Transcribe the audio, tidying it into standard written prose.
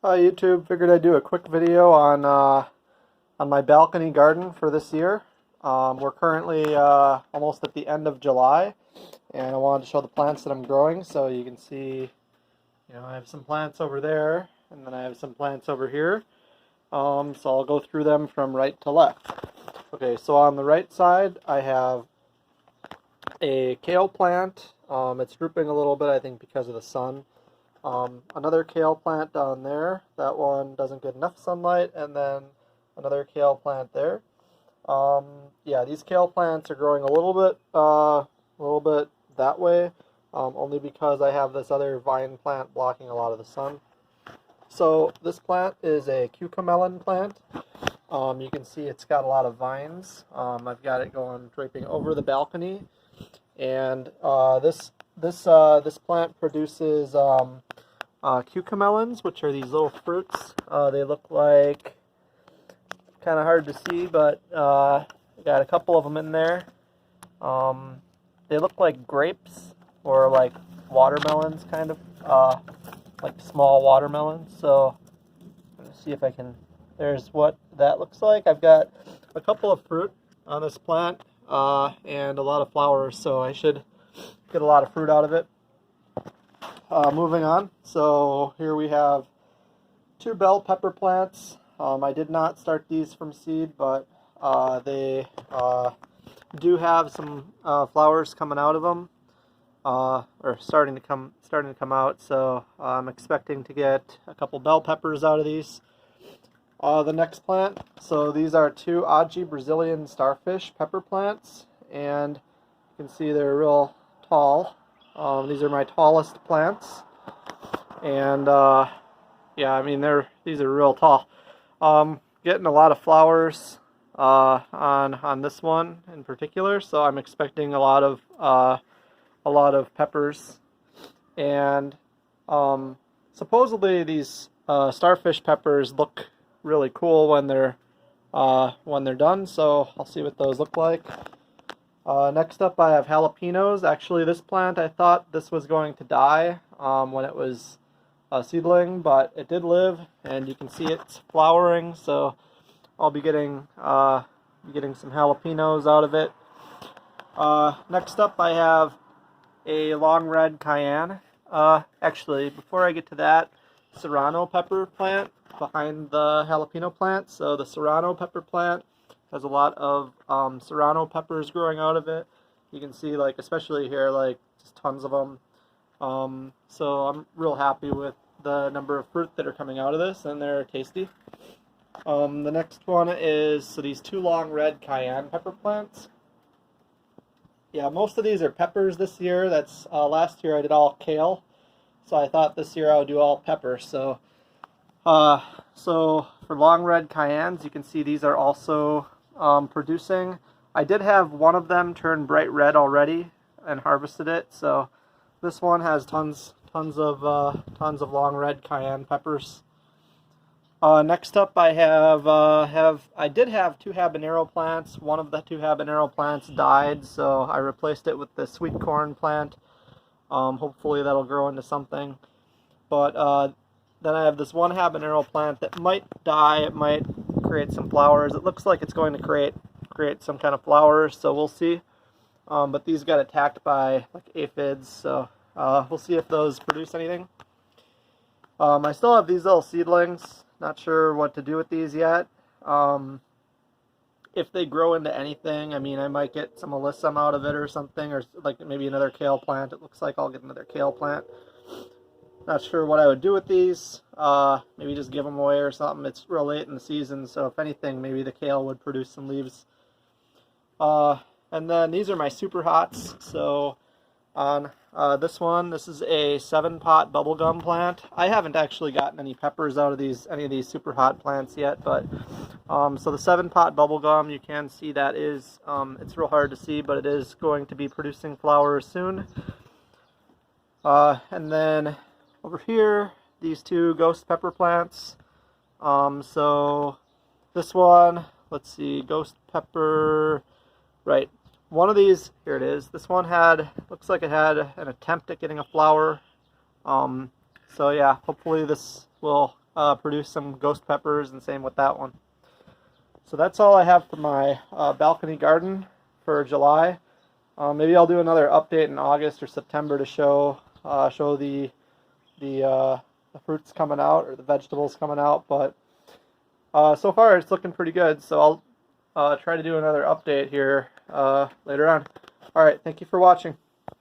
Hi YouTube, figured I'd do a quick video on my balcony garden for this year. We're currently almost at the end of July, and I wanted to show the plants that I'm growing. So you can see, I have some plants over there, and then I have some plants over here. So I'll go through them from right to left. Okay, so on the right side I have a kale plant. It's drooping a little bit, I think, because of the sun. Another kale plant down there. That one doesn't get enough sunlight, and then another kale plant there. Yeah, these kale plants are growing a little bit that way, only because I have this other vine plant blocking a lot of the sun. So this plant is a cucamelon plant. You can see it's got a lot of vines. I've got it going draping over the balcony, and this plant produces cucamelons, which are these little fruits. They look like, kind of hard to see, but I got a couple of them in there. They look like grapes or like watermelons, kind of like small watermelons. So let me see if I can. There's what that looks like. I've got a couple of fruit on this plant and a lot of flowers, so I should get a lot of fruit out of it. Moving on, so here we have two bell pepper plants. I did not start these from seed, but they do have some flowers coming out of them, or starting to come out. So I'm expecting to get a couple bell peppers out of these. The next plant, so these are two Aji Brazilian starfish pepper plants, and you can see they're real tall. These are my tallest plants, and yeah, I mean these are real tall. Getting a lot of flowers on this one in particular, so I'm expecting a lot of peppers, and supposedly these starfish peppers look really cool when they're done. So I'll see what those look like. Next up I have jalapenos. Actually, this plant, I thought this was going to die when it was a seedling, but it did live, and you can see it's flowering, so I'll be getting some jalapenos out of it. Next up I have a long red cayenne. Actually, before I get to that, serrano pepper plant behind the jalapeno plant. So the serrano pepper plant has a lot of serrano peppers growing out of it. You can see, like, especially here, like, just tons of them. So I'm real happy with the number of fruit that are coming out of this, and they're tasty. The next one is, so these two long red cayenne pepper plants. Yeah, most of these are peppers this year. That's last year I did all kale, so I thought this year I would do all pepper. So for long red cayennes, you can see these are also producing. I did have one of them turn bright red already and harvested it. So this one has tons of long red cayenne peppers. Next up, I did have two habanero plants. One of the two habanero plants died, so I replaced it with the sweet corn plant. Hopefully that'll grow into something. But then I have this one habanero plant that might die. It might create some flowers. It looks like it's going to create some kind of flowers, so we'll see. But these got attacked by like aphids, so we'll see if those produce anything. I still have these little seedlings. Not sure what to do with these yet. If they grow into anything, I mean, I might get some alyssum out of it or something, or like maybe another kale plant. It looks like I'll get another kale plant. Not sure what I would do with these. Maybe just give them away or something. It's real late in the season, so if anything, maybe the kale would produce some leaves. And then these are my super hots. So on this is a 7-pot bubblegum plant. I haven't actually gotten any peppers out of any of these super hot plants yet, but so the 7-pot bubblegum, you can see that is, it's real hard to see, but it is going to be producing flowers soon. And then over here, these two ghost pepper plants. So this one, let's see, ghost pepper, right. One of these, here it is. This one looks like it had an attempt at getting a flower. So yeah, hopefully this will produced some ghost peppers, and same with that one. So that's all I have for my balcony garden for July. Maybe I'll do another update in August or September to show the fruits coming out or the vegetables coming out. But so far it's looking pretty good. So I'll try to do another update here later on. All right, thank you for watching.